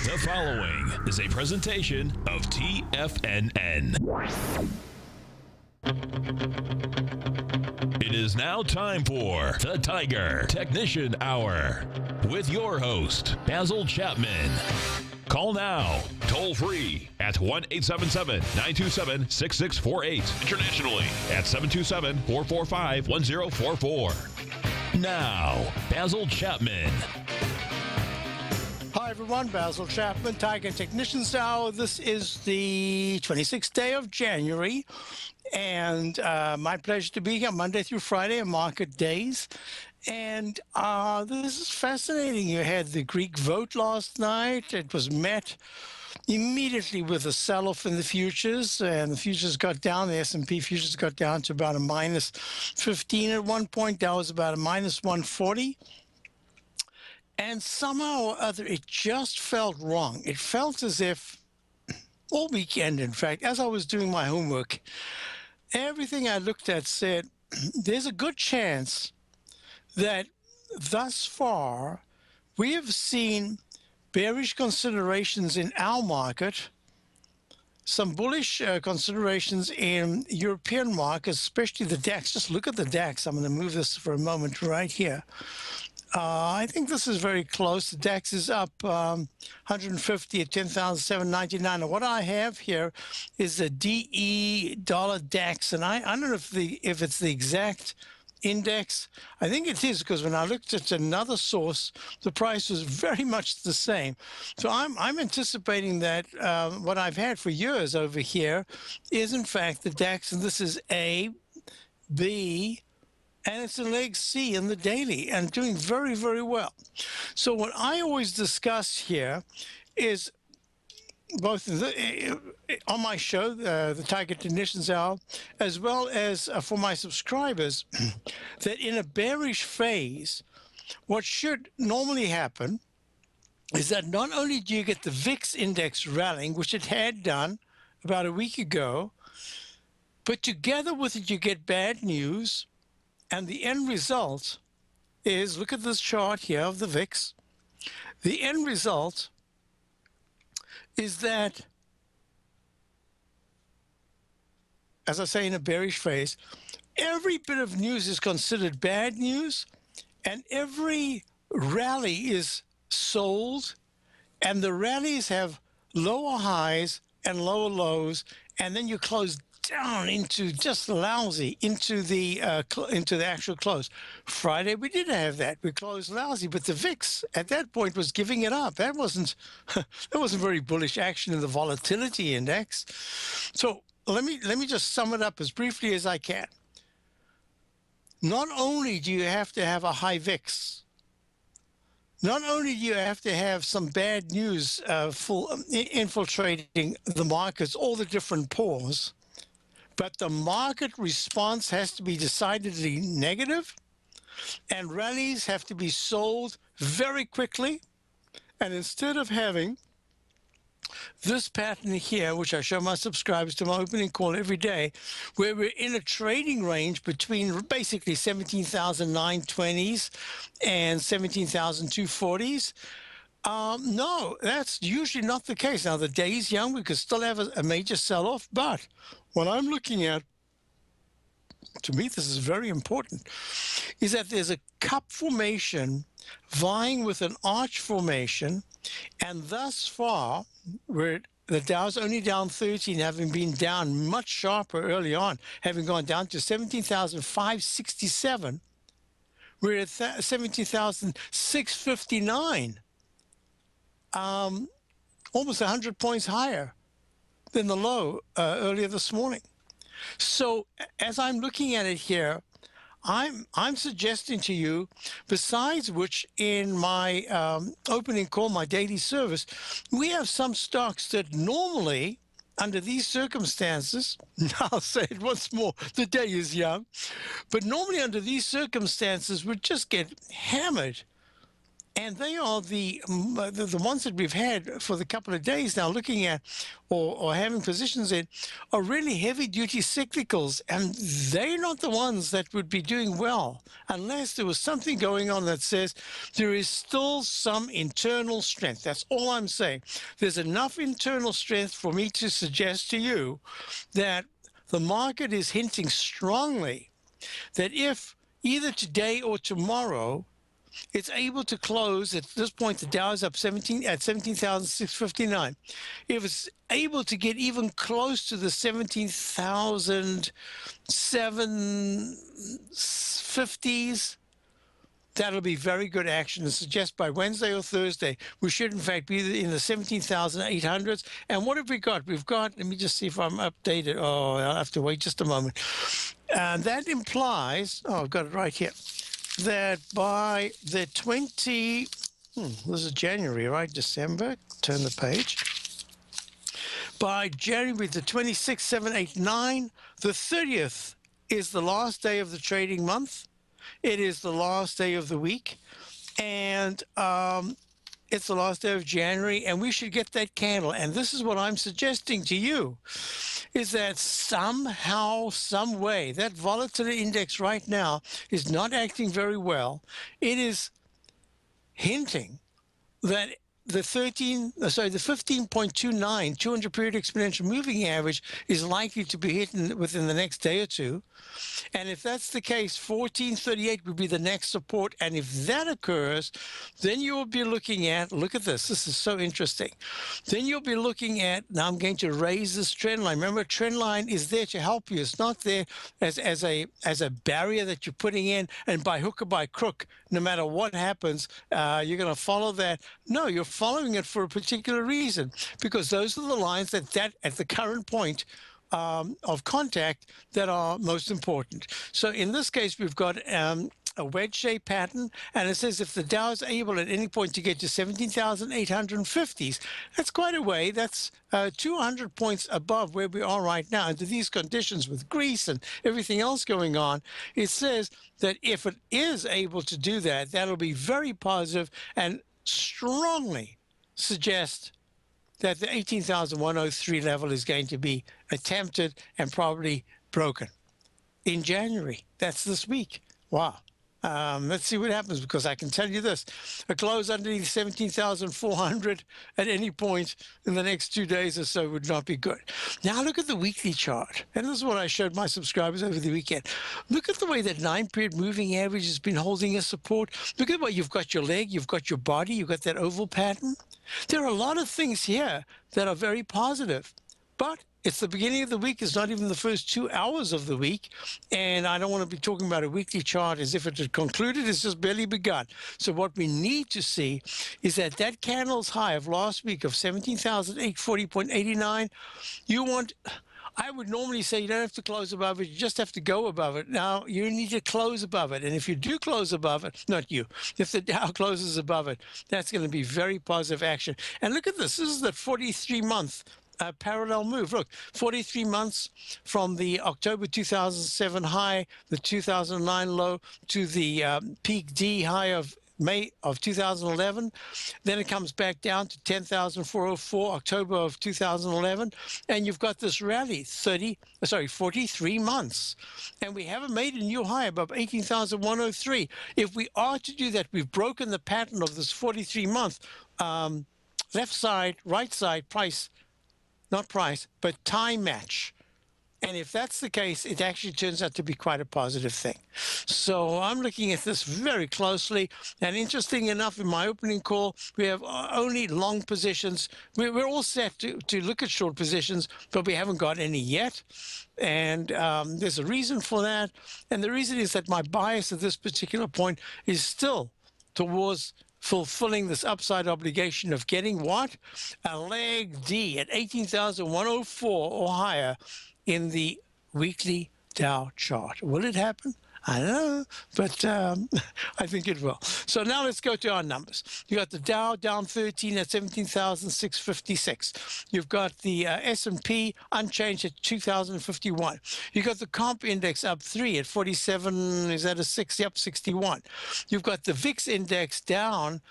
The following is a presentation of TFNN. It is now time for the Tiger Technician Hour with your host, Basil Chapman. Call now, toll free at 1-877-927-6648. Internationally at 727-445-1044. Now, Basil Chapman. Hi everyone, Basil Chapman, Tiger Technicians Hour. This is the 26th day of January, and my pleasure to be here Monday through Friday on market days. And this is fascinating. You had the Greek vote last night. It was met immediately with a sell-off in the futures, and the futures got down. The S&P futures got down to about a minus 15 at one point. That was about a minus 140. And somehow or other, it just felt wrong. It felt as if all weekend, in fact, as I was doing my homework, everything I looked at said, there's a good chance that thus far we have seen bearish considerations in our market, some bullish considerations in European markets, especially the DAX. Just look at the DAX. I'm going to move this for a moment right here. I think this is very close. The DAX is up 150 at 10,799. What I have here is a DE dollar DAX, and I don't know if it's the exact index. I think it is, because when I looked at another source, the price was very much the same. So I'm anticipating that what I've had for years over here is in fact the DAX, and this is A, B, and it's in leg C in the daily, and doing very, very well. So what I always discuss here is both on my show, the Tiger Technicians Hour, as well as for my subscribers, that in a bearish phase, what should normally happen is that not only do you get the VIX index rallying, which it had done about a week ago, but together with it, you get bad news. And the end result is, look at this chart here of the VIX. The end result is that, as I say, in a bearish phase, every bit of news is considered bad news, and every rally is sold, and the rallies have lower highs and lower lows, and then you close down into just lousy into the actual close. Friday we didn't have that. We closed lousy, but the VIX at that point was giving it up. That wasn't very bullish action in the volatility index. So let me just sum it up as briefly as I can. Not only do you have to have a high VIX, not only do you have to have some bad news infiltrating the markets, all the different pores, but the market response has to be decidedly negative, and rallies have to be sold very quickly. And instead of having this pattern here, which I show my subscribers to my opening call every day, where we're in a trading range between basically 17,920s and 17,240s, no, that's usually not the case. Now, the day is young. We could still have a major sell-off, but what I'm looking at, to me this is very important, is that there's a cup formation vying with an arch formation, and thus far, where the Dow's only down 13, having been down much sharper early on, having gone down to 17,567, we're at 17,659, almost 100 points higher than the low earlier this morning. So as I'm looking at it here, I'm suggesting to you, besides which in my opening call, my daily service, we have some stocks that normally, under these circumstances, I'll say it once more, the day is young, but normally under these circumstances would just get hammered And they are the ones that we've had for the couple of days now, looking at or having positions in, are really heavy duty cyclicals, and they're not the ones that would be doing well unless there was something going on that says there is still some internal strength. That's all I'm saying. There's enough internal strength for me to suggest to you that the market is hinting strongly that if either today or tomorrow it's able to close at this point, the Dow is up 17,659. If it's able to get even close to the 17,750s, that'll be very good action. And suggest by Wednesday or Thursday, we should in fact be in the 17,800s. And what have we got? We've got, let me just see if I'm updated. Oh, I'll have to wait just a moment. And that implies, oh, I've got it right here, that by the this is January, right? December, turn the page. By January the 26th, 7, 8, 9, the 30th is the last day of the trading month. It is the last day of the week. And it's the last day of January, and we should get that candle. And this is what I'm suggesting to you, is that somehow, some way, that volatility index right now is not acting very well. It is hinting that the 15.29 200-period exponential moving average is likely to be hit within the next day or two. And if that's the case, 1438 would be the next support. And if that occurs, then you'll be looking at, look at this, this is so interesting. Then you'll be looking at, now I'm going to raise this trend line. Remember, trend line is there to help you. It's not there as a barrier that you're putting in, and by hook or by crook, no matter what happens, you're going to follow that. No, you're following it for a particular reason, because those are the lines that at the current point of contact that are most important. So in this case, we've got a wedge-shaped pattern, and it says if the Dow is able at any point to get to 17,850s, that's quite a way. That's 200 points above where we are right now. Under these conditions with Greece and everything else going on, it says that if it is able to do that, that'll be very positive and strongly suggest that the 18,103 level is going to be attempted and probably broken in January. That's this week. Wow. Let's see what happens, because I can tell you this, a close underneath 17,400 at any point in the next 2 days or so would not be good. Now look at the weekly chart. And this is what I showed my subscribers over the weekend. Look at the way that 9-period moving average has been holding a support. Look at what you've got, your leg, you've got your body, you've got that oval pattern. There are a lot of things here that are very positive, but it's the beginning of the week. It's not even the first 2 hours of the week. And I don't want to be talking about a weekly chart as if it had concluded. It's just barely begun. So what we need to see is that that candle's high of last week of 17,840.89, I would normally say you don't have to close above it. You just have to go above it. Now, you need to close above it. And if you do close above it, not you, if the Dow closes above it, that's going to be very positive action. And look at this. This is the 43-month parallel move. Look, 43 months from the October 2007 high, the 2009 low, to the peak D high of May of 2011. Then it comes back down to 10,404 October of 2011. And you've got this rally, 43 months. And we haven't made a new high above 18,103. If we are to do that, we've broken the pattern of this 43-month left side, right side price, not price, but time match. And if that's the case, it actually turns out to be quite a positive thing. So I'm looking at this very closely. And interesting enough, in my opening call, we have only long positions. We're all set to look at short positions, but we haven't got any yet. And there's a reason for that. And the reason is that my bias at this particular point is still towards fulfilling this upside obligation of getting what? A leg D at 18,104 or higher in the weekly Dow chart. Will it happen? I don't know, but I think it will. So now let's go to our numbers. You got the Dow down 13 at 17,656. You've got the S&P unchanged at 2,051. You got the comp index up 3 at 47. Is that a 6? Yep, 61. You've got the VIX index down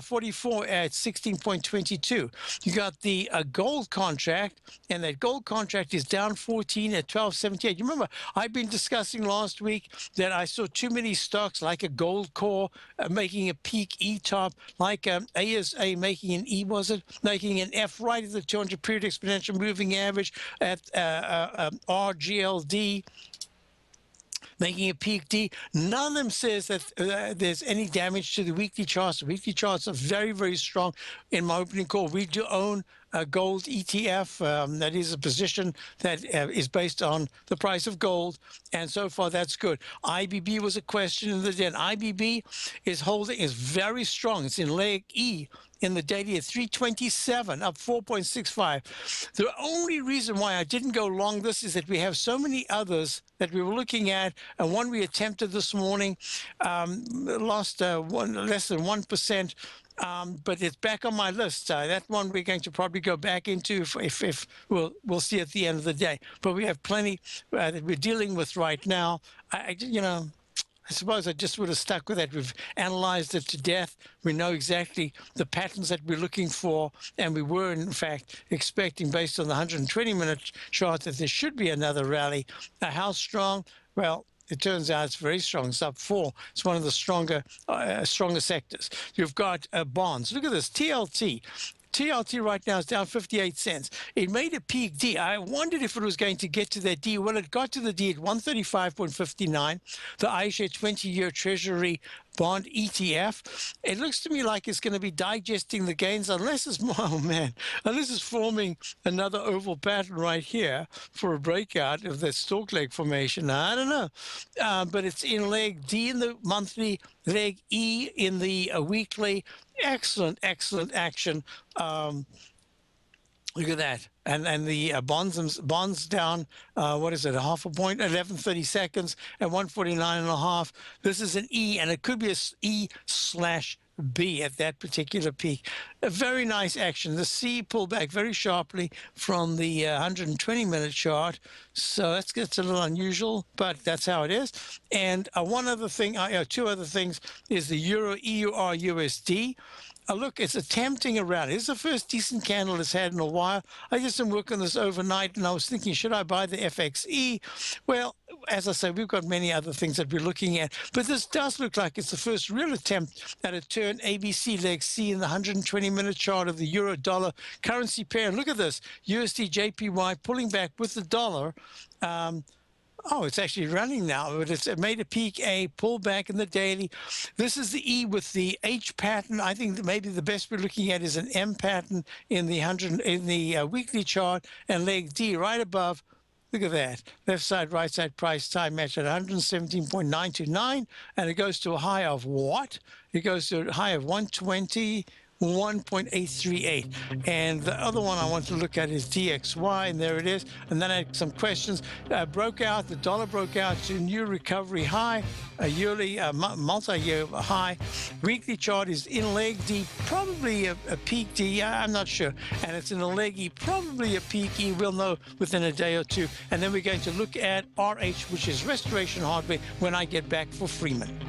44 at 16.22. You got the gold contract, and that gold contract is down 14 at 12.78. You remember I've been discussing last week that I saw too many stocks like a gold core making a peak E top, like ASA making an E, was it? Making an F right at the 200 period exponential moving average, at RGLD making a peak D. None of them says that there's any damage to the weekly charts. The weekly charts are very, very strong. In my opening call, we do own a gold ETF. That is a position that is based on the price of gold, and so far that's good. IBB was a question in the day. IBB is very strong. It's in leg E in the daily at 327, up 4.65. The only reason why I didn't go long this is that we have so many others that we were looking at, and one we attempted this morning, lost less than 1%. But it's back on my list. That one we're going to probably go back into if we'll see at the end of the day. But we have plenty that we're dealing with right now. I suppose I just would have stuck with that. We've analyzed it to death. We know exactly the patterns that we're looking for, and we were, in fact, expecting, based on the 120-minute chart, that there should be another rally. How strong? Well, it turns out it's very strong. It's up 4. It's one of the stronger sectors. You've got bonds. Look at this, TLT. TLT right now is down 58 cents. It made a peak D. I wondered if it was going to get to that D. Well, it got to the D at 135.59. The iShares 20-year Treasury bond ETF. It looks to me like it's going to be digesting the gains, unless it's unless it's forming another oval pattern right here for a breakout of that stalk leg formation. I don't know, but it's in leg D in the monthly, leg E in the weekly. Excellent action. Look at that. And the bonds down, what is it, a half a point, 11.30 seconds at 149.5. This is an E, and it could be a E/B at that particular peak. A very nice action. The C pulled back very sharply from the 120-minute chart. So that's a little unusual, but that's how it is. And one other thing, two other things, is the Euro EUR USD. Look, it's attempting around. It's the first decent candle it's had in a while. I did some work on this overnight, and I was thinking, should I buy the FXE? Well, as I say, we've got many other things that we're looking at, but this does look like it's the first real attempt at a turn. ABC leg C in the 120-minute chart of the euro-dollar currency pair. And look at this, USD JPY pulling back with the dollar. Oh, it's actually running now, but it made a peak A, pull back in the daily. This is the E with the H pattern. I think that maybe the best we're looking at is an M pattern in the weekly chart, and leg D right above. Look at that. Left side, right side price time match at 117.929, and it goes to a high of what? It goes to a high of 121.838. And the other one I want to look at is DXY, and there it is. And then I had some questions. The dollar broke out to new recovery high, a yearly, multi-year high. Weekly chart is in leg D, probably a peak D, I'm not sure. And it's in a leg E, probably a peak E. We'll know within a day or two. And then we're going to look at RH, which is Restoration Hardware, when I get back for Freeman.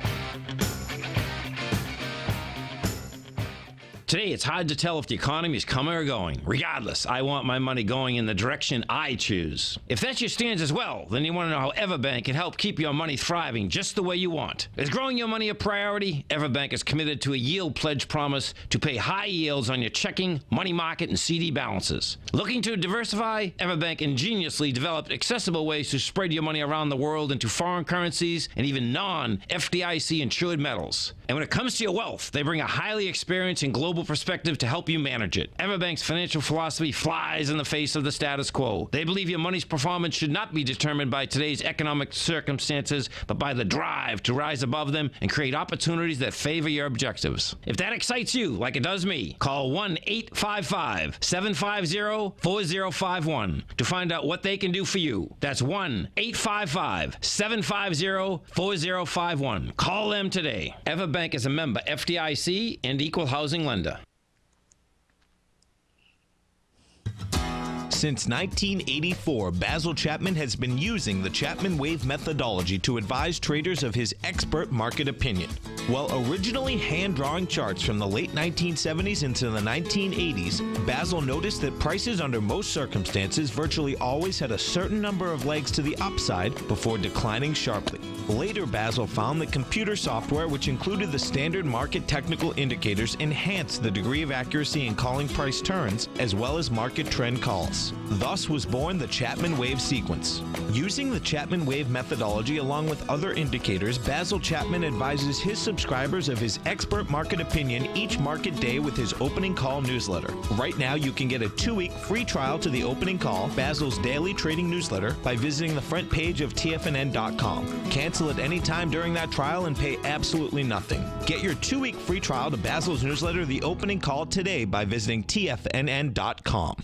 Today, it's hard to tell if the economy is coming or going. Regardless, I want my money going in the direction I choose. If that's your stance as well, then you want to know how Everbank can help keep your money thriving just the way you want. Is growing your money a priority? Everbank is committed to a yield pledge promise to pay high yields on your checking, money market, and CD balances. Looking to diversify? Everbank ingeniously developed accessible ways to spread your money around the world into foreign currencies and even non-FDIC insured metals. And when it comes to your wealth, they bring a highly experienced and global perspective to help you manage it. Everbank's financial philosophy flies in the face of the status quo. They believe your money's performance should not be determined by today's economic circumstances, but by the drive to rise above them and create opportunities that favor your objectives. If that excites you, like it does me, call 1-855-750-4051 to find out what they can do for you. That's 1-855-750-4051. Call them today. Everbank is a member FDIC and equal housing lender. Since 1984, Basil Chapman has been using the Chapman Wave methodology to advise traders of his expert market opinion. While originally hand-drawing charts from the late 1970s into the 1980s, Basil noticed that prices under most circumstances virtually always had a certain number of legs to the upside before declining sharply. Later, Basil found that computer software, which included the standard market technical indicators, enhanced the degree of accuracy in calling price turns, as well as market trend calls. Thus was born the Chapman Wave sequence. Using the Chapman Wave methodology along with other indicators, Basil Chapman advises his subscribers of his expert market opinion each market day with his opening call newsletter. Right now, you can get a 2-week free trial to the opening call, Basil's daily trading newsletter, by visiting the front page of TFNN.com. Cancel at any time during that trial and pay absolutely nothing. Get your 2-week free trial to Basil's newsletter, The Opening Call, today by visiting TFNN.com.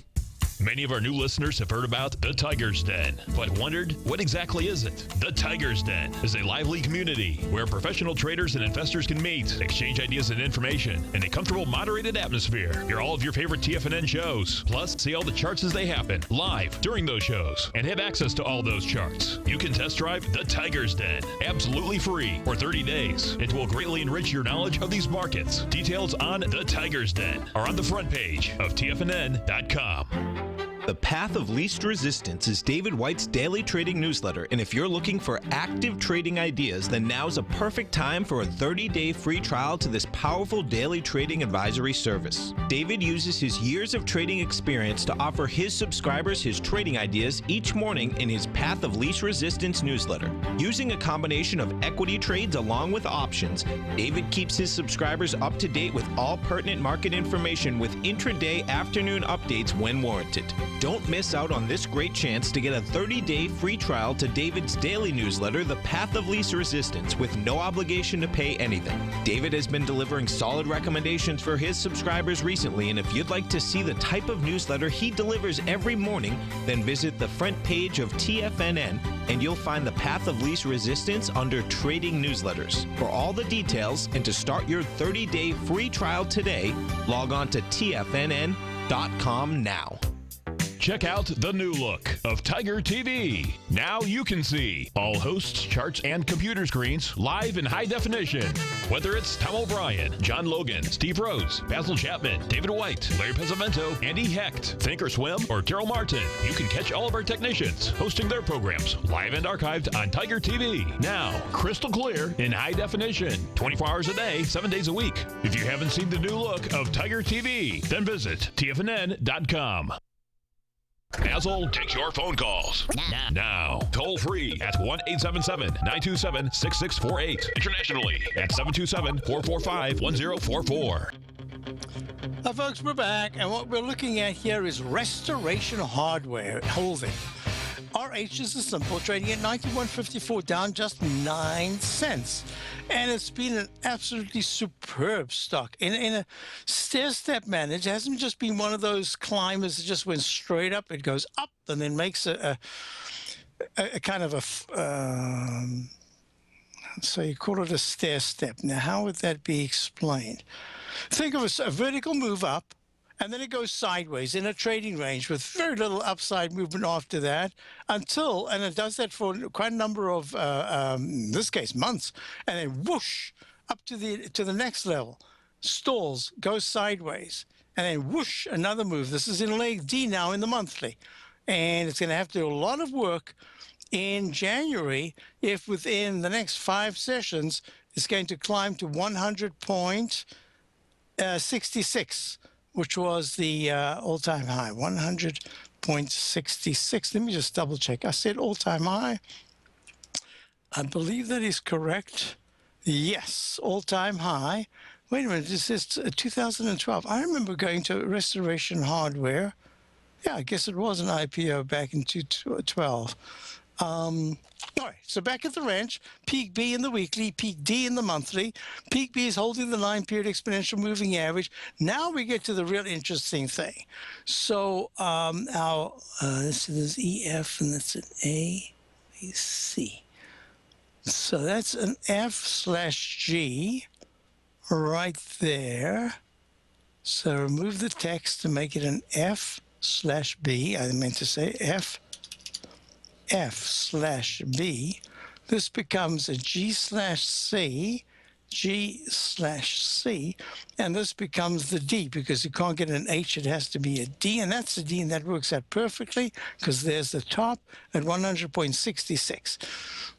Many of our new listeners have heard about the Tiger's Den, but wondered, what exactly is it? The Tiger's Den is a lively community where professional traders and investors can meet, exchange ideas and information in a comfortable, moderated atmosphere. Hear all of your favorite TFNN shows, plus see all the charts as they happen live during those shows, and have access to all those charts. You can test drive the Tiger's Den absolutely free for 30 days. It will greatly enrich your knowledge of these markets. Details on the Tiger's Den are on the front page of TFNN.com. The Path of Least Resistance is David White's daily trading newsletter, and if you're looking for active trading ideas, then now's a perfect time for a 30-day free trial to this powerful daily trading advisory service. David uses his years of trading experience to offer his subscribers his trading ideas each morning in his Path of Least Resistance newsletter. Using a combination of equity trades along with options, David keeps his subscribers up to date with all pertinent market information with intraday afternoon updates when warranted. Don't miss out on this great chance to get a 30-day free trial to David's daily newsletter, The Path of Least Resistance, with no obligation to pay anything. David has been delivering solid recommendations for his subscribers recently, and if you'd like to see the type of newsletter he delivers every morning, then visit the front page of TFNN, and you'll find The Path of Least Resistance under Trading Newsletters. For all the details and to start your 30-day free trial today, log on to TFNN.com now. Check out the new look of Tiger TV. Now you can see all hosts, charts, and computer screens live in high definition. Whether it's Tom O'Brien, John Logan, Steve Rose, Basil Chapman, David White, Larry Pesavento, Andy Hecht, Thinkorswim, or Terrell Martin, you can catch all of our technicians hosting their programs live and archived on Tiger TV. Now, crystal clear in high definition, 24 hours a day, 7 days a week. If you haven't seen the new look of Tiger TV, then visit TFNN.com. Basil takes your phone calls. Now, toll free at 1-877-927-6648. Internationally at 727-445-1044. Folks, we're back, and what we're looking at here is Restoration Hardware Holding. RH is a simple, trading at 91.54, down just 9 cents. And it's been an absolutely superb stock. In a stair-step manner, it hasn't just been one of those climbers that just went straight up. It goes up and then makes a kind of a, so you call it a stair-step. Now, how would that be explained? Think of a vertical move up, and then it goes sideways in a trading range with very little upside movement after that until, and it does that for quite a number of, in this case, months, and then whoosh up to the next level, stalls, goes sideways, and then whoosh, another move. This is in leg D now in the monthly, and it's going to have to do a lot of work in January if within the next 5 sessions it's going to climb to 100.66. which was the all-time high, 100.66. Let me just double check. I said all-time high. I believe that is correct. Yes, all-time high. Wait a minute, this is 2012. I remember going to Restoration Hardware. Yeah, I guess it was an IPO back in 2012. All right, so back at the ranch, peak B in the weekly, peak D in the monthly. Peak B is holding the 9-period exponential moving average. Now we get to the real interesting thing. So this is EF, and that's an A, B, C. So that's an F/G right there. So remove the text to make it an F/C. F/B, I meant to say F/B, this becomes a G/C, G/C, and this becomes the D, because you can't get an H, it has to be a D, and that's the D, and that works out perfectly, because there's the top at 100.66.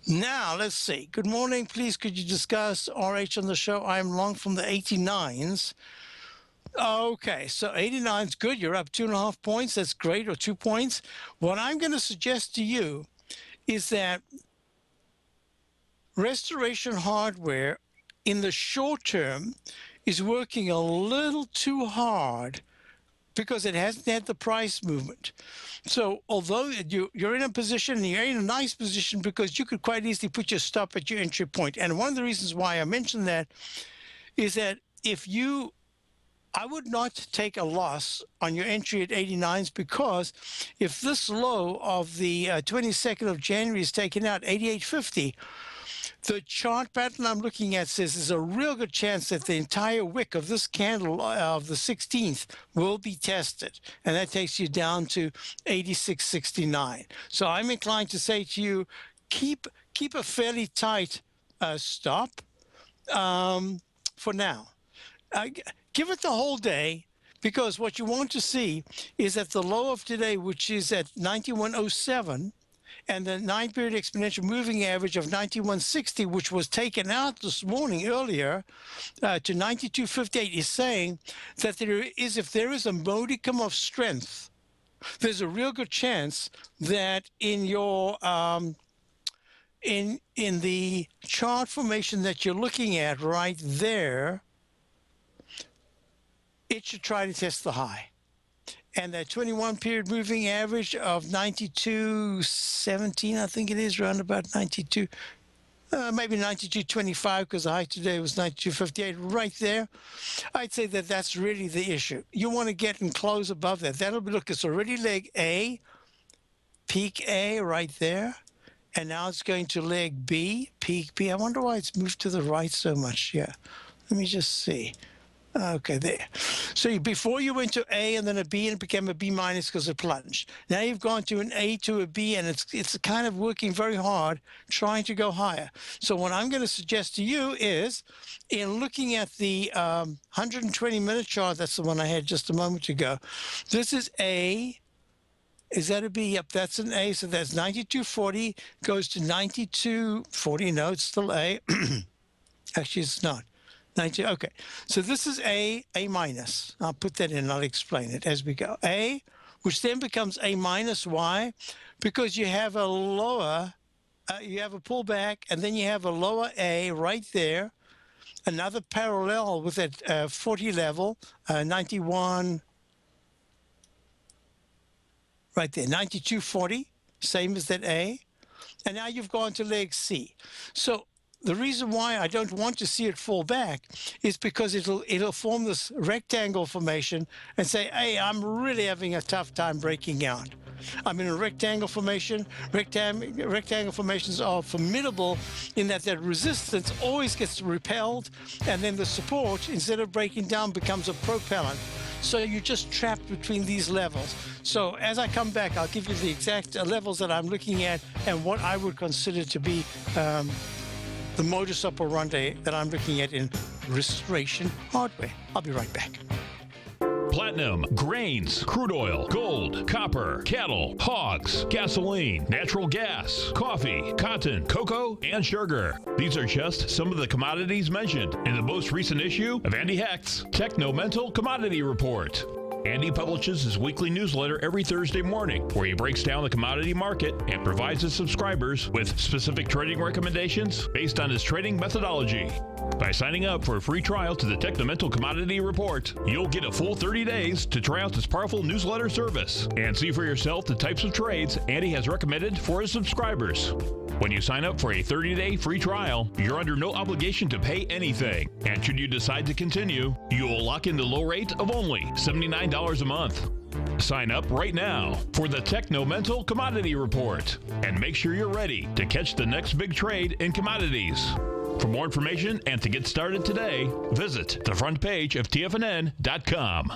Now, let's see. Good morning. Please, could you discuss RH on the show? I'm Long from the 89s. Okay, so 89 is good. You're up 2.5 points. That's great, or 2 points. What I'm going to suggest to you is that Restoration Hardware in the short term is working a little too hard because it hasn't had the price movement. So although you're in a position, and you're in a nice position, because you could quite easily put your stop at your entry point. And one of the reasons why I mentioned that is that I would not take a loss on your entry at 89s, because if this low of the 22nd of January is taken out, 88.50, the chart pattern I'm looking at says there's a real good chance that the entire wick of this candle of the 16th will be tested, and that takes you down to 86.69. So I'm inclined to say to you, keep a fairly tight stop for now. Give it the whole day, because what you want to see is that the low of today, which is at 91.07, and the 9-period exponential moving average of 91.60, which was taken out this morning earlier to 92.58, is saying that if there is a modicum of strength, there's a real good chance that in your in the chart formation that you're looking at right there, it should try to test the high. And that 21-period moving average of 92.17, I think it is, around about 92, maybe 92.25, because the high today was 92.58, right there. I'd say that that's really the issue. You want to get and close above that. That'll be, look, it's already leg A, peak A right there. And now it's going to leg B, peak B. I wonder why it's moved to the right so much. Yeah, let me just see. Okay, there. So before you went to A and then a B, and it became a B minus because it plunged. Now you've gone to an A to a B, and it's kind of working very hard, trying to go higher. So what I'm going to suggest to you is, in looking at the 120-minute chart, that's the one I had just a moment ago. This is A. Is that a B? Yep, that's an A. So that's 92.40, goes to 92.40. No, it's still A. Actually, it's not. 90, okay, so this is A minus. I'll put that in, I'll explain it as we go. A, which then becomes A minus. Why? Because you have a lower, you have a pullback, and then you have a lower A right there, another parallel with that 40 level, 91, right there, 92.40, same as that A, and now you've gone to leg C. So the reason why I don't want to see it fall back is because it'll form this rectangle formation and say, hey, I'm really having a tough time breaking out. I'm in a rectangle formation. Rectangle formations are formidable in that resistance always gets repelled, and then the support, instead of breaking down, becomes a propellant. So you're just trapped between these levels. So as I come back, I'll give you the exact levels that I'm looking at and what I would consider to be the modus operandi that I'm looking at in Restoration Hardware. I'll be right back. Platinum, grains, crude oil, gold, copper, cattle, hogs, gasoline, natural gas, coffee, cotton, cocoa, and sugar. These are just some of the commodities mentioned in the most recent issue of Andy Hecht's Techno-Mental Commodity Report. Andy publishes his weekly newsletter every Thursday morning, where he breaks down the commodity market and provides his subscribers with specific trading recommendations based on his trading methodology. By signing up for a free trial to the Techno-Mental Commodity Report, you'll get a full 30 days to try out this powerful newsletter service and see for yourself the types of trades Andy has recommended for his subscribers. When you sign up for a 30-day free trial, you're under no obligation to pay anything. And should you decide to continue, you will lock in the low rate of only $79 a month. Sign up right now for the Techno-Mental Commodity Report and make sure you're ready to catch the next big trade in commodities. For more information and to get started today, visit the front page of TFNN.com.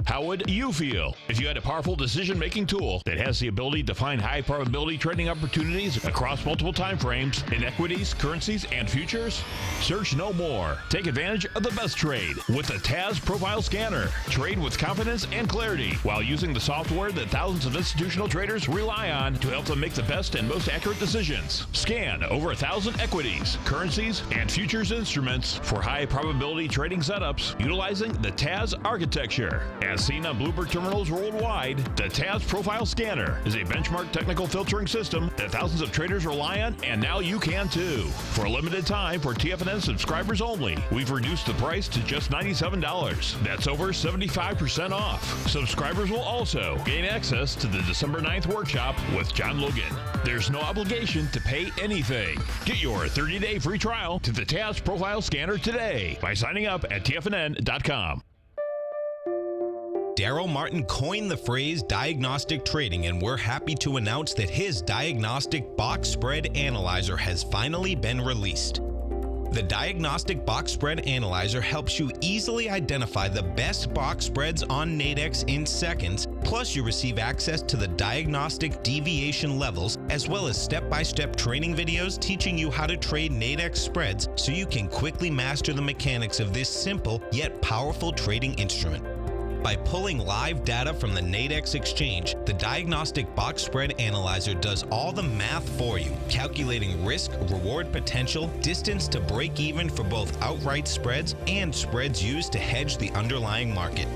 How would you feel if you had a powerful decision-making tool that has the ability to find high-probability trading opportunities across multiple time frames in equities, currencies, and futures? Search no more. Take advantage of the best trade with the TAS Profile Scanner. Trade with confidence and clarity while using the software that thousands of institutional traders rely on to help them make the best and most accurate decisions. Scan over 1,000 equities, currencies, and futures instruments for high-probability trading setups utilizing the TAS architecture. As seen on Bloomberg terminals worldwide, the TAS Profile Scanner is a benchmark technical filtering system that thousands of traders rely on, and now you can too. For a limited time, for TFNN subscribers only, we've reduced the price to just $97. That's over 75% off. Subscribers will also gain access to the December 9th workshop with John Logan. There's no obligation to pay anything. Get your 30-day free trial to the TAS Profile Scanner today by signing up at TFNN.com. Daryl Martin coined the phrase diagnostic trading, and we're happy to announce that his diagnostic box spread analyzer has finally been released. The Diagnostic Box Spread Analyzer helps you easily identify the best box spreads on Nadex in seconds, plus you receive access to the diagnostic deviation levels, as well as step-by-step training videos teaching you how to trade Nadex spreads so you can quickly master the mechanics of this simple yet powerful trading instrument. By pulling live data from the Nadex exchange, the Diagnostic Box Spread Analyzer does all the math for you, calculating risk, reward potential, distance to break even for both outright spreads and spreads used to hedge the underlying market.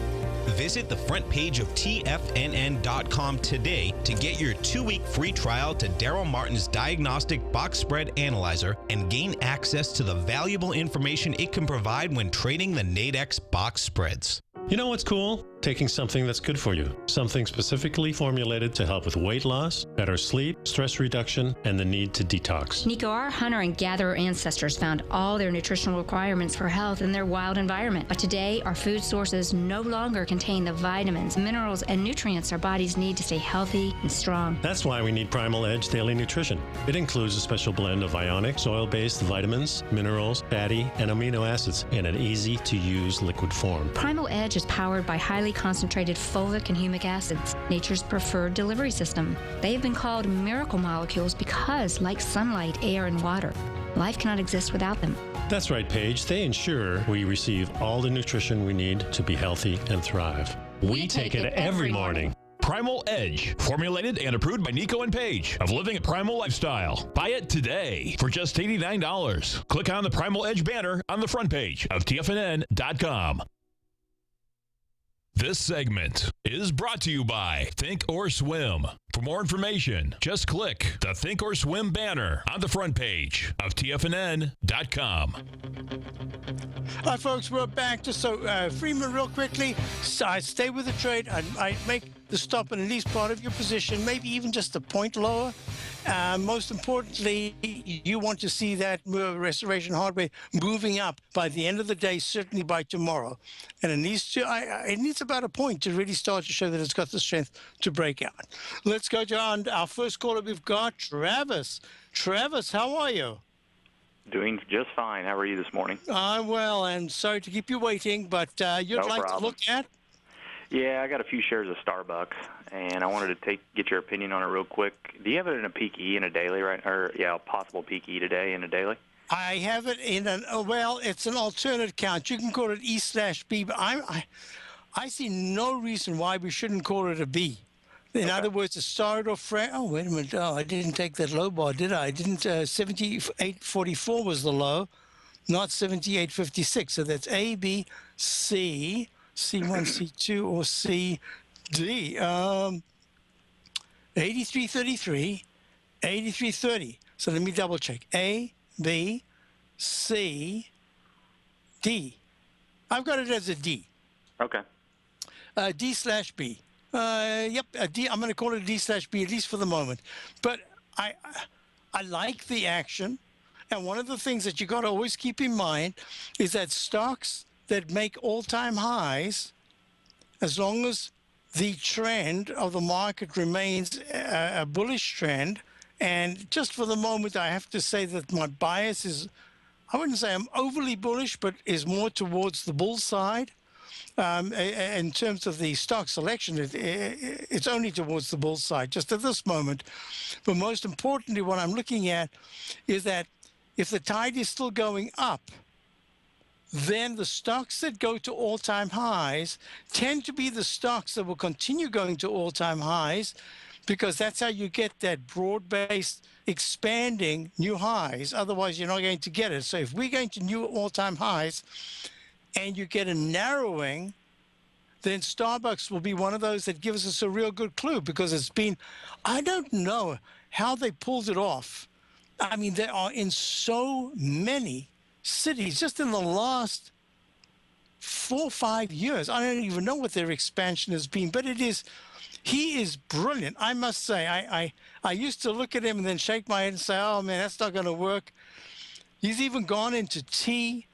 Visit the front page of TFNN.com today to get your 2-week free trial to Daryl Martin's Diagnostic Box Spread Analyzer and gain access to the valuable information it can provide when trading the Nadex box spreads. You know what's cool? Taking something that's good for you. Something specifically formulated to help with weight loss, better sleep, stress reduction, and the need to detox. Nico, our hunter and gatherer ancestors found all their nutritional requirements for health in their wild environment. But today, our food sources no longer contain the vitamins, minerals, and nutrients our bodies need to stay healthy and strong. That's why we need Primal Edge Daily Nutrition. It includes a special blend of ionic, soil-based vitamins, minerals, fatty, and amino acids in an easy-to-use liquid form. Primal Edge is powered by highly concentrated fulvic and humic acids, nature's preferred delivery system. They have been called miracle molecules because, like sunlight, air, and water, life cannot exist without them. That's right, Paige. They ensure we receive all the nutrition we need to be healthy and thrive. We take it every morning. Primal Edge, formulated and approved by Nico and Paige of Living a Primal Lifestyle. Buy it today for just $89. Click on the Primal Edge banner on the front page of TFNN.com. This segment is brought to you by Think or Swim. For more information, just click the Think or Swim banner on the front page of TFNN.com. All right, folks, we're back. Just so, Freeman, real quickly, I stay with the trade. I make the stop in at least part of your position, maybe even just a point lower. Most importantly, you want to see that restoration hardware moving up by the end of the day, certainly by tomorrow. And it needs about a point to really start to show that it's got the strength to break out. Let's go to our first caller. We've got Travis. Travis, how are you? Doing just fine. How are you this morning? Well, and sorry to keep you waiting, but you'd No like problem. to look at? Yeah, I got a few shares of Starbucks, and I wanted to get your opinion on it real quick. Do you have it in a peak E in a daily, right? Or a possible peak E today in a daily? I have it in it's an alternate count. You can call it E/B, but I see no reason why we shouldn't call it a B. In other words, it started off wait a minute. Oh, I didn't take that low bar, did I? I didn't. 78.44 was the low, not 78.56. So that's A, B, C, C1, C2, or C, D. 83.33, 83.30. So let me double check. A, B, C, D. I've got it as a D. Okay. D/B. Yep, a D. I'm going to call it a D/B, at least for the moment. But I like the action. And one of the things that you got to always keep in mind is that stocks that make all-time highs, as long as the trend of the market remains a bullish trend, and just for the moment, I have to say that my bias is, I wouldn't say I'm overly bullish, but is more towards the bull side. In terms of the stock selection, it's only towards the bull side just at this moment. But most importantly, what I'm looking at is that if the tide is still going up, then the stocks that go to all-time highs tend to be the stocks that will continue going to all-time highs, because that's how you get that broad-based expanding new highs. Otherwise, you're not going to get it. So if we're going to new all-time highs and you get a narrowing, then Starbucks will be one of those that gives us a real good clue, because it's been, I don't know how they pulled it off. I mean, they are in so many cities just in the last 4 or 5 years. I don't even know what their expansion has been, but he is brilliant. I must say, I used to look at him and then shake my head and say, oh man, that's not going to work. He's even gone into tea.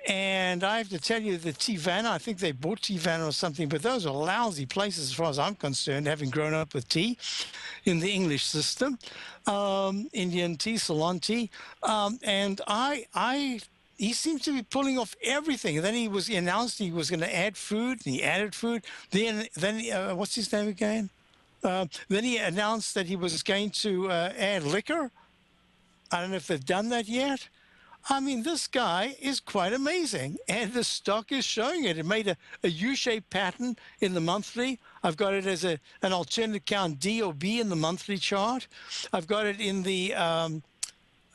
And I have to tell you, the Teavana, I think they bought Teavana or something, but those are lousy places as far as I'm concerned, having grown up with tea in the English system, Indian tea, Ceylon tea. And he seems to be pulling off everything. And then he announced he was going to add food, and he added food. Then what's his name again? Then he announced that he was going to add liquor. I don't know if they've done that yet. I mean, this guy is quite amazing, and the stock is showing it. It made a U-shaped pattern in the monthly. I've got it as an alternate count D or B in the monthly chart. I've got it in the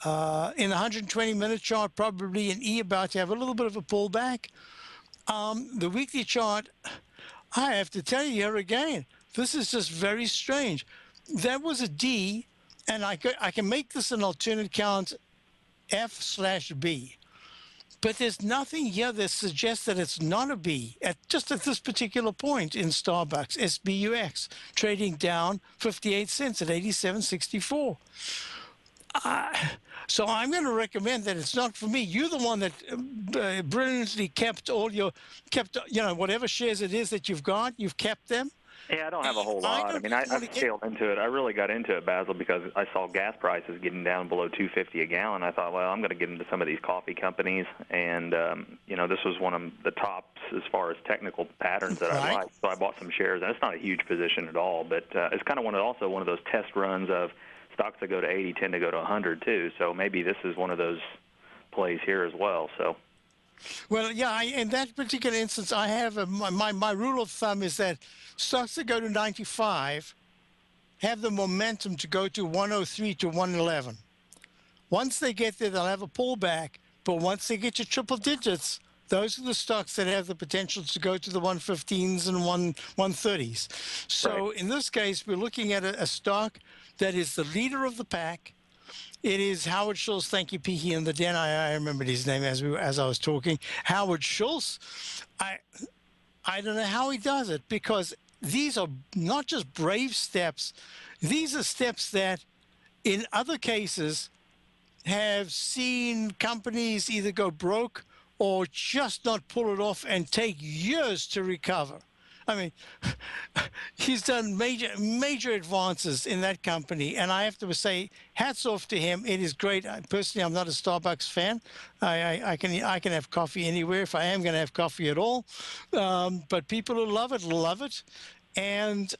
120-minute chart, probably an E, about to have a little bit of a pullback. The weekly chart, I have to tell you here again, this is just very strange. That was a D, and I can make this an alternate count F/B, but there's nothing here that suggests that it's not a B just at this particular point in Starbucks. SBUX trading down 58 cents at 87.64. So I'm going to recommend that it's not for me. You're the one that brilliantly kept whatever shares it is that you've got, you've kept them. Yeah, I don't have a whole lot. I mean, I scaled into it. I really got into it, Basil, because I saw gas prices getting down below $2.50 a gallon. I thought, well, I'm going to get into some of these coffee companies, and this was one of the tops as far as technical patterns that I liked. So I bought some shares, and it's not a huge position at all, but it's kind of one of those test runs of stocks that go to 80 tend to go to 100 too. So maybe this is one of those plays here as well. So. Well, yeah, in that particular instance, I have my rule of thumb is that stocks that go to 95 have the momentum to go to 103 to 111. Once they get there, they'll have a pullback, but once they get to triple digits, those are the stocks that have the potential to go to the 115s and 130s. So right. In this case, we're looking at a stock that is the leader of the pack. It is Howard Schultz. Thank you, Peaky in the den. I remembered his name as I was talking. Howard Schultz. I don't know how he does it, because these are not just brave steps. These are steps that, in other cases, have seen companies either go broke or just not pull it off and take years to recover. I mean, he's done major advances in that company, and I have to say, hats off to him. It is great. Personally, I'm not a Starbucks fan. I can have coffee anywhere if I am going to have coffee at all. But people who love it, and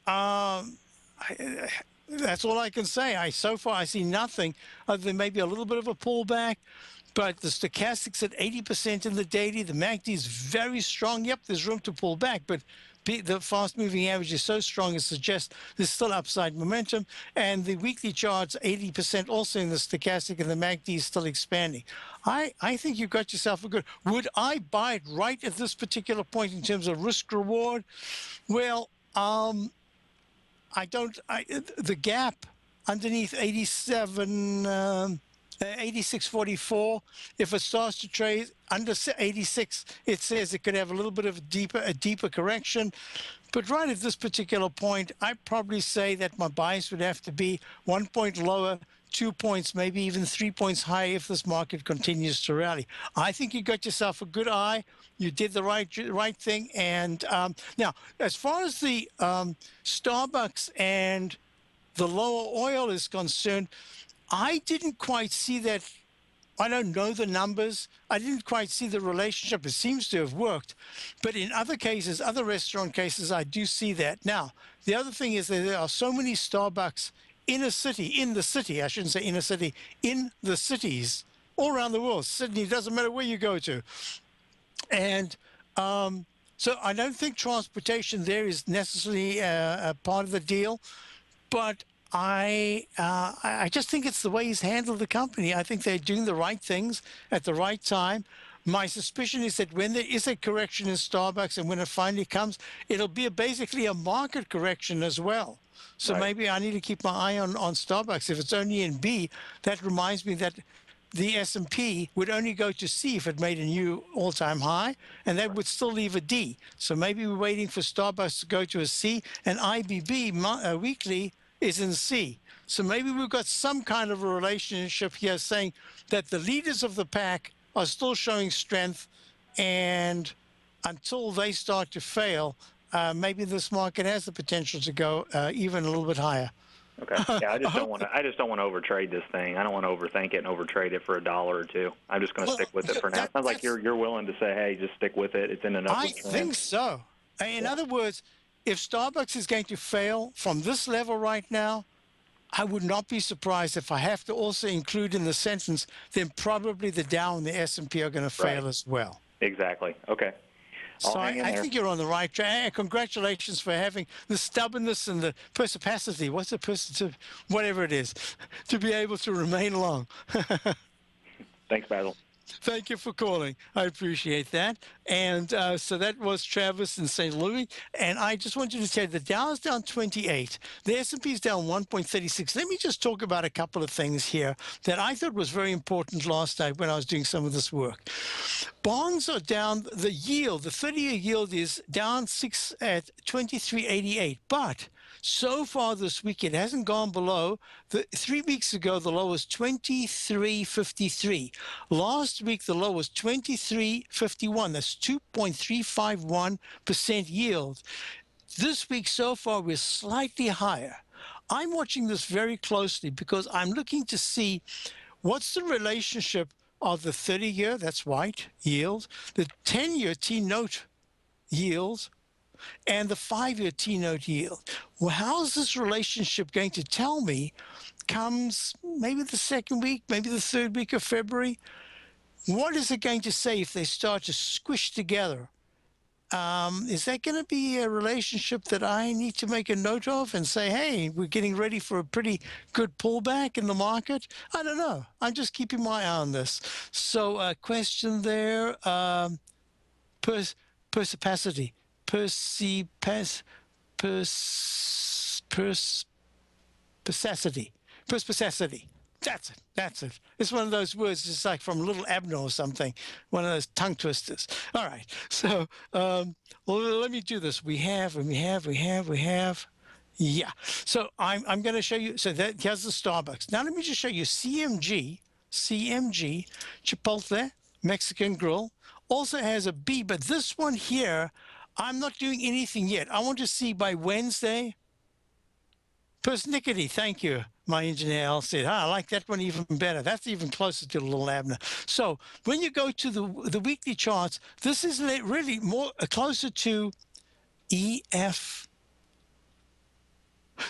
that's all I can say. So far I see nothing other than maybe a little bit of a pullback. But the stochastics at 80% in the daily, the MACD is very strong. Yep, there's room to pull back, but the fast-moving average is so strong it suggests there's still upside momentum. And the weekly chart's 80% also in the stochastic, and the MACD is still expanding. I think you've got yourself a good. Would I buy it right at this particular point in terms of risk-reward? Well, I don't. The gap underneath 86.44. If it starts to trade under 86, it says it could have a little bit of a deeper correction. But right at this particular point, I'd probably say that my bias would have to be 1 point lower, 2 points, maybe even 3 points higher if this market continues to rally. I think you got yourself a good eye. You did the right thing. And now, as far as the Starbucks and the lower oil is concerned, I didn't quite see that I don't know the numbers. I didn't quite see the relationship. It seems to have worked. But in other cases, other restaurant cases, I do see that. Now, the other thing is that there are so many Starbucks in the city, I shouldn't say inner city, in the cities all around the world. Sydney, doesn't matter where you go to. And so I don't think transportation there is necessarily a part of the deal. But I just think it's the way he's handled the company. I think they're doing the right things at the right time. My suspicion is that when there is a correction in Starbucks and when it finally comes, it'll be basically a market correction as well. So maybe I need to keep my eye on Starbucks. If it's only in B, that reminds me that the S&P would only go to C if it made a new all-time high, and that would still leave a D. So maybe we're waiting for Starbucks to go to a C, and IBB weekly is in C. So maybe we've got some kind of a relationship here saying that the leaders of the pack are still showing strength, and until they start to fail, maybe this market has the potential to go even a little bit higher. Okay. Yeah, I just don't want to overtrade this thing. I don't want to overthink it and overtrade it for $1 or $2. I'm just going to stick with it for now. It sounds like you're willing to say, hey, just stick with it. It's in an upward trend. I think so. In other words, if Starbucks is going to fail from this level right now, I would not be surprised if I have to also include in the sentence, then probably the Dow and the S&P are going to fail as well. Exactly. Okay. So I think you're on the right track. And congratulations for having the stubbornness and the perspicacity. What's the whatever it is, to be able to remain long. Thanks, Basil. Thank you for calling. I appreciate that. And so that was Travis in St. Louis. And I just want you to tell you the Dow is down 28. The S&P is down 1.36. Let me just talk about a couple of things here that I thought was very important last night when I was doing some of this work. Bonds are down. The yield, the 30-year yield is down 6 at 23.88. But so far this week, it hasn't gone below. 3 weeks ago, the low was 23.53. Last week, the low was 23.51. That's 2.351% yield. This week so far, we're slightly higher. I'm watching this very closely because I'm looking to see what's the relationship of the 30-year, that's white, yield, the 10-year T-note yield, and the 5-year T-note yield. Well, how is this relationship going to tell me comes maybe the second week, maybe the third week of February? What is it going to say if they start to squish together? Is that going to be a relationship that I need to make a note of and say, hey, we're getting ready for a pretty good pullback in the market? I don't know. I'm just keeping my eye on this. So question there, perspicacity. Perspicacity. That's it. It's one of those words, just like from Little Abner or something, one of those tongue twisters. All right. So, well, let me do this. We have. Yeah. So I'm going to show you. So that here's the Starbucks. Now let me just show you CMG, Chipotle, Mexican Grill, also has a B, but this one here, I'm not doing anything yet. I want to see by Wednesday. Persnickety, thank you. My engineer Al said, I like that one even better. That's even closer to the Little Abner. So when you go to the weekly charts, this is really more closer to EF,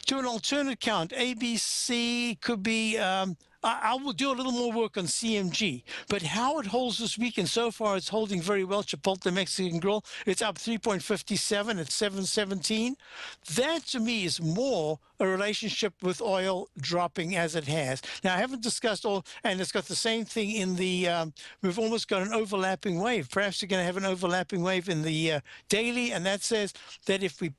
to an alternate count. ABC could be, I will do a little more work on CMG, but how it holds this weekend so far, it's holding very well. Chipotle Mexican Grill, it's up 3.57 at 717. That to me is more a relationship with oil dropping as it has. Now I haven't discussed all, and it's got the same thing in the, we've almost got an overlapping wave. Perhaps you're going to have an overlapping wave in the daily, and that says that if we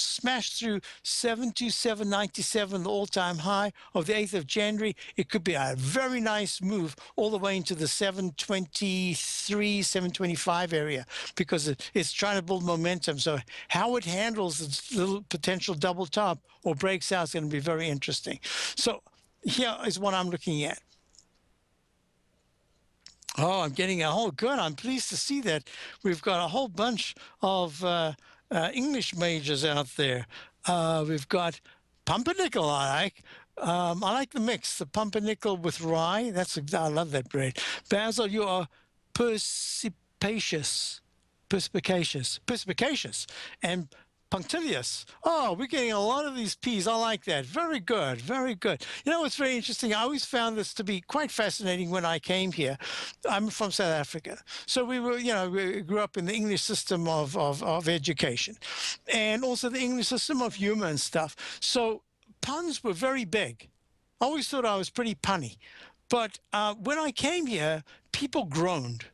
smash through 727.97, the all-time high of the 8th of January, it could be a very nice move all the way into the 723, 725 area because it's trying to build momentum. So how it handles its little potential double top or breaks out is going to be very interesting. So here is what I'm looking at. Oh, I'm getting a whole good. I'm pleased to see that we've got a whole bunch of English majors out there. We've got Pumpernickel, I like. I like the mix, the pumpernickel with rye. I love that bread. Basil, you are perspicacious, and punctilious. Oh, we're getting a lot of these P's. I like that. Very good, very good. You know what's very interesting? I always found this to be quite fascinating when I came here. I'm from South Africa. So we grew up in the English system of education and also the English system of humor and stuff. So puns were very big. I always thought I was pretty punny. But when I came here, people groaned.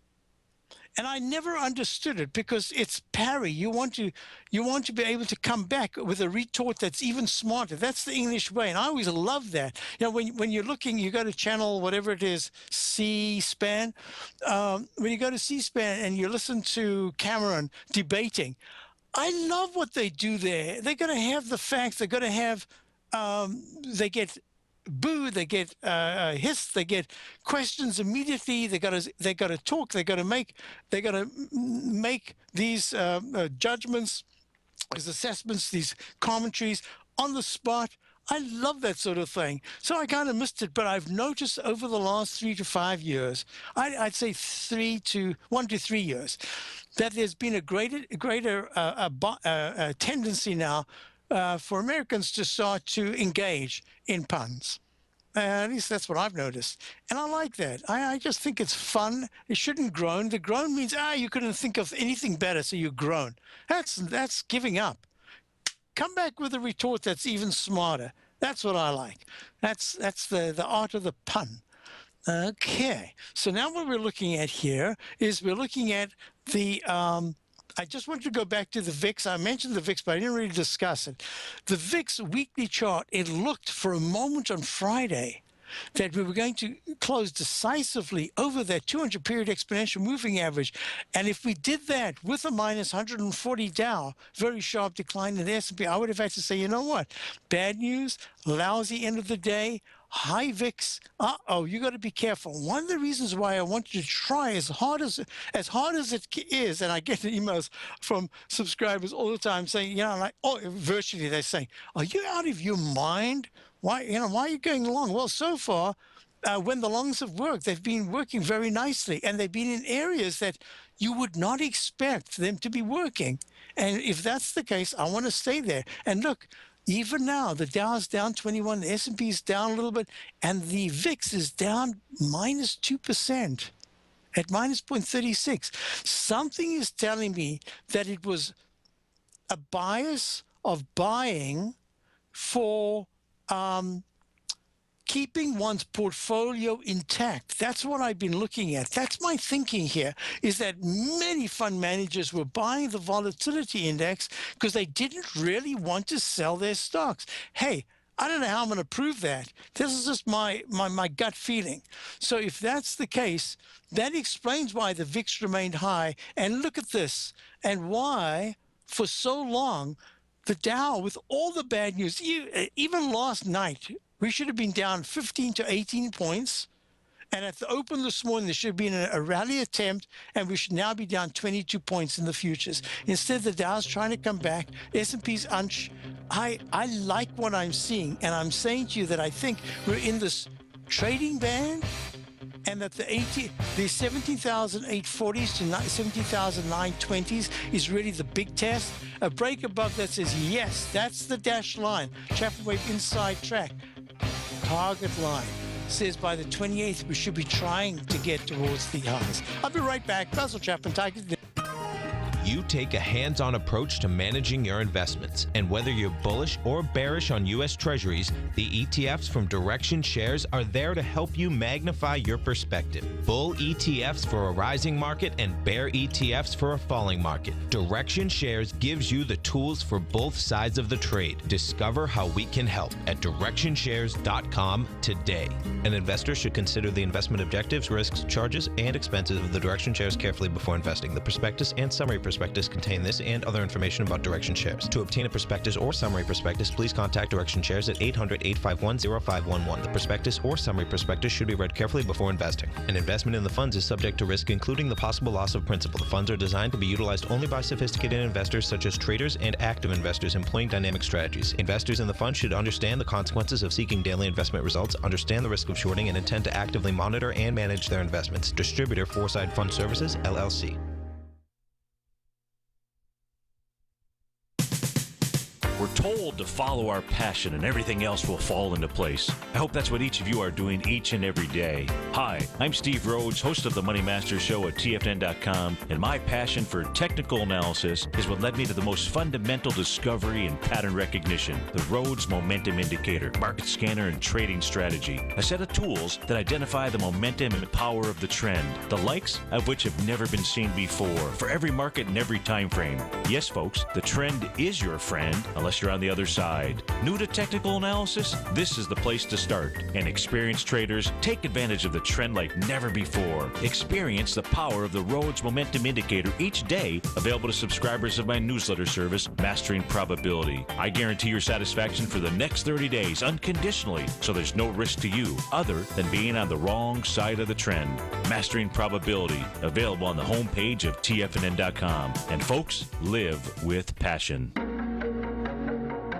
And I never understood it because it's parry. You want to be able to come back with a retort that's even smarter. That's the English way, and I always love that. You know, when you're looking, you go to channel whatever it is, C-SPAN. When you go to C-SPAN and you listen to Cameron debating, I love what they do there. They're going to have the facts. They're going to have. They get boo, they get hiss, they get questions immediately. They got to talk. They got to make these judgments, these assessments, these commentaries on the spot. I love that sort of thing. So I kind of missed it, but I've noticed over the last 3 to 5 years, I'd say 1 to 3 years, that there's been a greater tendency now for Americans to start to engage in puns. At least that's what I've noticed. And I like that. I just think it's fun. It shouldn't groan. The groan means, you couldn't think of anything better, so you groan. That's giving up. Come back with a retort that's even smarter. That's what I like. That's the art of the pun. Okay. So now what we're looking at here is we're looking at the I just want to go back to the VIX. I mentioned the VIX, but I didn't really discuss it. The VIX weekly chart, it looked for a moment on Friday that we were going to close decisively over that 200-period exponential moving average. And if we did that with a minus 140 Dow, very sharp decline in the S&P, I would have had to say, you know what? Bad news, lousy end of the day, high VIX. You got to be careful. One of the reasons why I want you to try as hard as it is, and I get emails from subscribers all the time saying, virtually they're saying, are you out of your mind? Why are you going long? Well, so far, when the longs have worked, they've been working very nicely, and they've been in areas that you would not expect them to be working. And if that's the case, I want to stay there. And look, even now, the Dow is down 21, the S&P is down a little bit, and the VIX is down minus 2% at minus 0.36. Something is telling me that it was a bias of buying for keeping one's portfolio intact. That's what I've been looking at. That's my thinking here, is that many fund managers were buying the volatility index because they didn't really want to sell their stocks. Hey, I don't know how I'm going to prove that. This is just my gut feeling. So if that's the case, that explains why the VIX remained high. And look at this, and why for so long the Dow, with all the bad news, even last night, we should have been down 15 to 18 points. And at the open this morning, there should have been a rally attempt, and we should now be down 22 points in the futures. Instead, the Dow's trying to come back. S&P's I like what I'm seeing, and I'm saying to you that I think we're in this trading band, and that the 17,840s to 17,920s is really the big test. A break above that says, yes, that's the dashed line. Chapman Wave inside track. Target line says by the 28th, we should be trying to get towards the highs. I'll be right back. Basil Chapman, Tiger. You take a hands-on approach to managing your investments, and whether you're bullish or bearish on U.S. Treasuries, the ETFs from Direction Shares are there to help you magnify your perspective. Bull ETFs for a rising market and bear ETFs for a falling market. Direction Shares gives you the tools for both sides of the trade. Discover how we can help at DirectionShares.com today. An investor should consider the investment objectives, risks, charges, and expenses of the Direction Shares carefully before investing. The prospectus and summary prospectus prospectus contain this and other information about Direction Shares. To obtain a prospectus or summary prospectus, please contact Direction Shares at 800-851-0511. The prospectus or summary prospectus should be read carefully before investing. An investment in the funds is subject to risk, including the possible loss of principal. The funds are designed to be utilized only by sophisticated investors such as traders and active investors employing dynamic strategies. Investors in the fund should understand the consequences of seeking daily investment results, understand the risk of shorting, and intend to actively monitor and manage their investments. Distributor Foreside Fund Services, LLC. We're told to follow our passion and everything else will fall into place. I hope that's what each of you are doing each and every day. Hi, I'm Steve Rhodes, host of the Money Master Show at TFNN.com, and my passion for technical analysis is what led me to the most fundamental discovery in pattern recognition, the Rhodes Momentum Indicator, market scanner, and trading strategy, a set of tools that identify the momentum and power of the trend, the likes of which have never been seen before, for every market and every time frame. Yes, folks, the trend is your friend, unless you're on the other side. New to technical analysis? This is the place to start. And experienced traders take advantage of the trend like never before. Experience the power of the Rhodes Momentum Indicator each day, available to subscribers of my newsletter service, Mastering Probability. I guarantee your satisfaction for the next 30 days unconditionally, so there's no risk to you other than being on the wrong side of the trend. Mastering Probability, available on the homepage of TFNN.com. And folks, live with passion.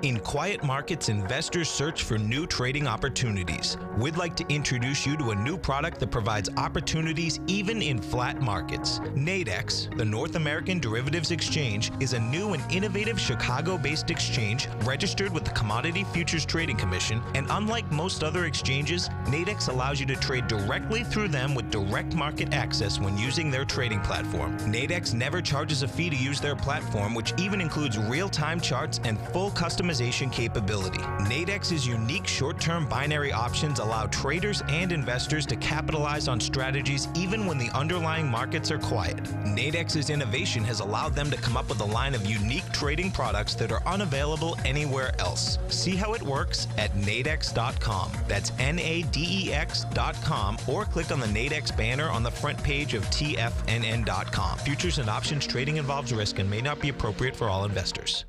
In quiet markets, investors search for new trading opportunities. We'd like to introduce you to a new product that provides opportunities even in flat markets. Nadex, the North American Derivatives Exchange, is a new and innovative Chicago-based exchange registered with the Commodity Futures Trading Commission, and unlike most other exchanges, Nadex allows you to trade directly through them with direct market access when using their trading platform. Nadex never charges a fee to use their platform, which even includes real-time charts and full customization capability. Nadex's unique short-term binary options allow traders and investors to capitalize on strategies even when the underlying markets are quiet. Nadex's innovation has allowed them to come up with a line of unique trading products that are unavailable anywhere else. See how it works at nadex.com. That's NADEX.com, or click on the Nadex banner on the front page of TFNN.com. Futures and options trading involves risk and may not be appropriate for all investors.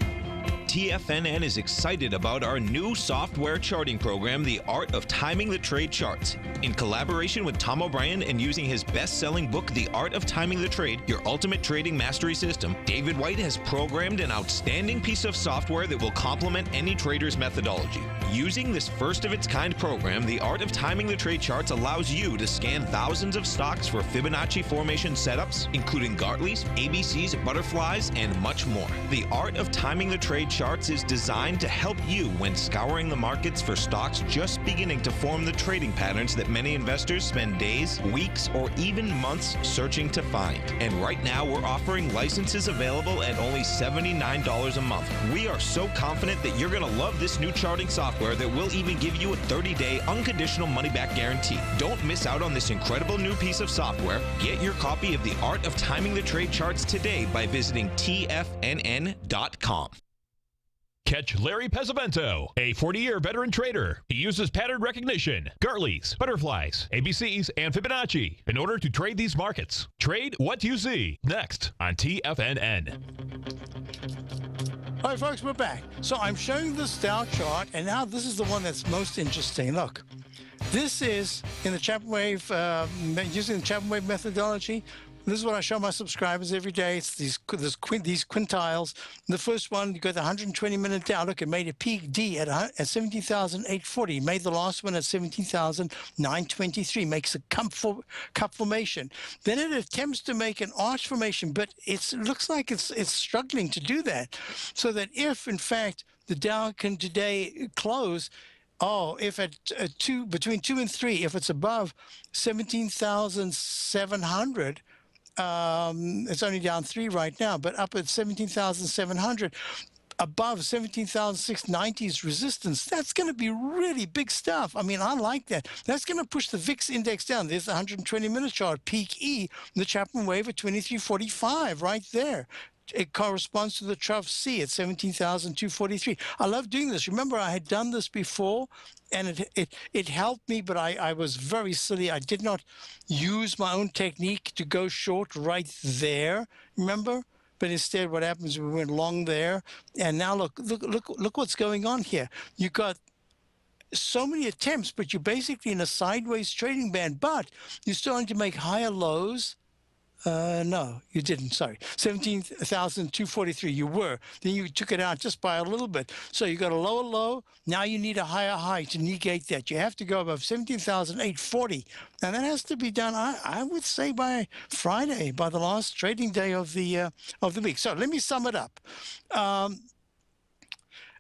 TFNN is excited about our new software charting program, The Art of Timing the Trade Charts. In collaboration with Tom O'Brien and using his best-selling book, The Art of Timing the Trade, Your Ultimate Trading Mastery System, David White has programmed an outstanding piece of software that will complement any trader's methodology. Using this first-of-its-kind program, The Art of Timing the Trade Charts allows you to scan thousands of stocks for Fibonacci formation setups, including Gartley's, ABC's, butterflies, and much more. The Art of Timing the Trade Charts is designed to help you when scouring the markets for stocks just beginning to form the trading patterns that many investors spend days, weeks, or even months searching to find. And right now, we're offering licenses available at only $79 a month. We are so confident that you're going to love this new charting software that will even give you a 30-day unconditional money-back guarantee. Don't miss out on this incredible new piece of software. Get your copy of The Art of Timing the Trade Charts today by visiting TFNN.com. Catch Larry Pesavento, a 40-year veteran trader. He uses pattern recognition, Gartley's, butterflies, ABCs, and Fibonacci in order to trade these markets. Trade what you see. Next on TFNN. All right, folks, we're back. So I'm showing this Dow chart, and now this is the one that's most interesting. Look, this is in the Chapman Wave, using the Chapman Wave methodology. This is what I show my subscribers every day. It's these quintiles. The first one, you got the 120-minute down. Look, it made a peak D at 17,840. Made the last one at 17,923. Makes a cup formation. Then it attempts to make an arch formation, but it looks like it's struggling to do that. So that if, in fact, the Dow can today close, if at between 2 and 3, if it's above 17,700, it's only down 3 right now, but up at 17,700, above 17,690's resistance, that's going to be really big stuff. I mean, I like that. That's going to push the VIX index down. There's the 120-minute chart, peak E, the Chapman Wave at 2345 right there. It corresponds to the trough C at 17,243. I love doing this. Remember, I had done this before, and it helped me, but I was very silly. I did not use my own technique to go short right there, remember? but instead what happens, we went long there. And now look what's going on here. You got so many attempts, but you're basically in a sideways trading band, but you're starting to make higher lows. No, you didn't. Sorry. 17,243. You were. Then you took it out just by a little bit. So you got a lower low. Now you need a higher high to negate that. You have to go above 17,840. And that has to be done, I would say, by Friday, by the last trading day of the week. So let me sum it up.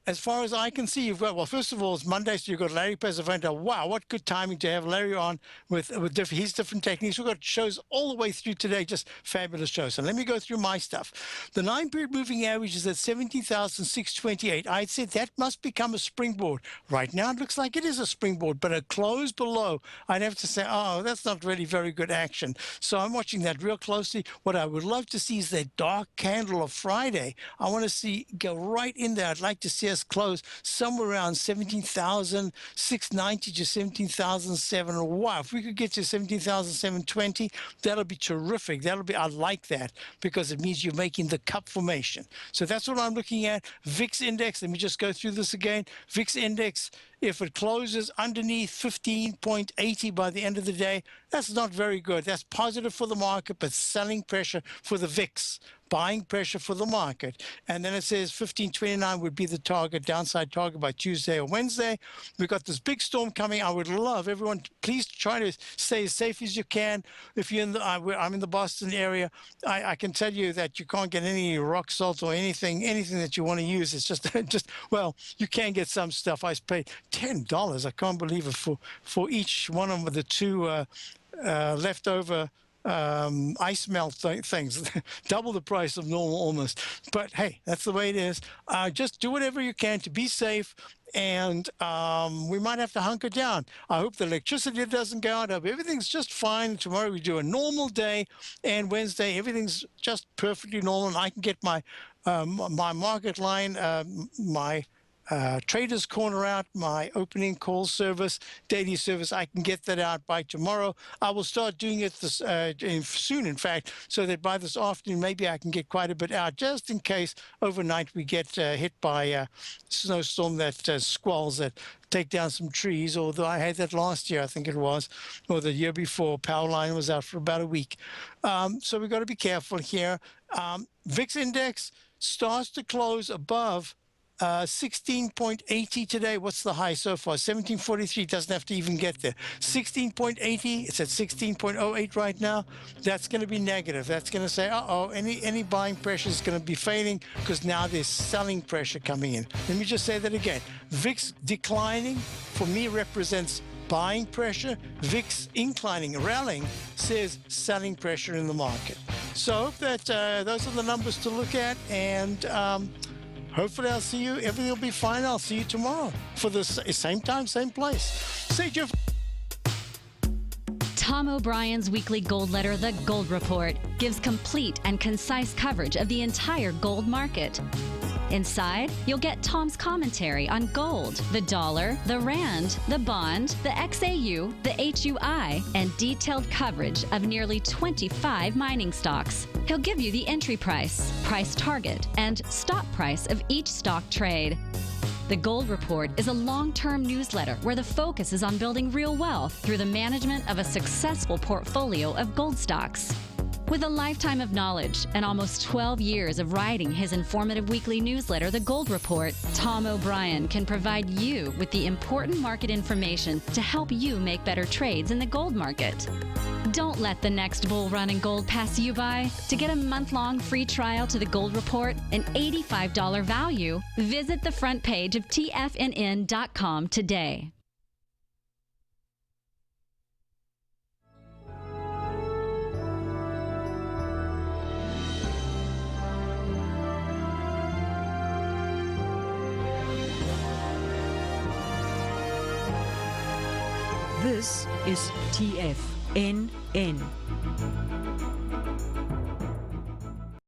As far as I can see, you've got, well, first of all, it's Monday, so you've got Larry Pesavento. Wow, what good timing to have Larry on with his different techniques. We've got shows all the way through today, just fabulous shows. So let me go through my stuff. The 9-period moving average is at 17,628. I said that must become a springboard. Right now, it looks like it is a springboard, but a close below, I'd have to say, oh, that's not really very good action. So I'm watching that real closely. What I would love to see is that dark candle of Friday. I want to see go right in there. I'd like to see us close somewhere around 17,690 to 17,007. Wow, if we could get to 17,720, that'll be terrific. I like that because it means you're making the cup formation. So that's what I'm looking at. VIX index, let me just go through this again. VIX index, if it closes underneath 15.80 by the end of the day, that's not very good. That's positive for the market, but selling pressure for the VIX, buying pressure for the market. And then it says 1529 would be the target, downside target by Tuesday or Wednesday. We've got this big storm coming. I would love everyone, please try to stay as safe as you can. If you're in the, I'm in the Boston area, I can tell you that you can't get any rock salt or anything that you want to use. It's just, well, you can get some stuff. I paid $10. I can't believe it for each one of the two leftover ice melt things, double the price of normal almost. But hey, that's the way it is. Just do whatever you can to be safe, and we might have to hunker down. I hope the electricity doesn't go out. I hope everything's just fine. Tomorrow we do a normal day, and Wednesday everything's just perfectly normal, and I can get my my market line, my Traders Corner out, my opening call service, daily service. I can get that out by tomorrow. I will start doing it this, soon, in fact, so that by this afternoon, maybe I can get quite a bit out, just in case overnight we get hit by a snowstorm that squalls that take down some trees. Although I had that last year, I think it was, or the year before. Power line was out for about a week. So we've got to be careful here. VIX index starts to close above 16.80 today. What's the high so far? 1743. Doesn't have to even get there. 16.80. It's at 16.08 right now. That's going to be negative. That's going to say, uh-oh, any buying pressure is going to be fading because now there's selling pressure coming in. Let me just say that again. VIX declining for me represents buying pressure. VIX inclining, rallying, says selling pressure in the market. So I hope that those are the numbers to look at, and hopefully I'll see you. Everything will be fine. I'll see you tomorrow for the same time, same place. Say, Jeff. Tom O'Brien's weekly gold letter, The Gold Report, gives complete and concise coverage of the entire gold market. Inside, you'll get Tom's commentary on gold, the dollar, the rand, the bond, the XAU, the HUI, and detailed coverage of nearly 25 mining stocks. He'll give you the entry price, price target, and stop price of each stock trade. The Gold Report is a long-term newsletter where the focus is on building real wealth through the management of a successful portfolio of gold stocks. With a lifetime of knowledge and almost 12 years of writing his informative weekly newsletter, The Gold Report, Tom O'Brien can provide you with the important market information to help you make better trades in the gold market. Don't let the next bull run in gold pass you by. To get a month-long free trial to The Gold Report, an $85 value, visit the front page of TFNN.com today. This is TFNN.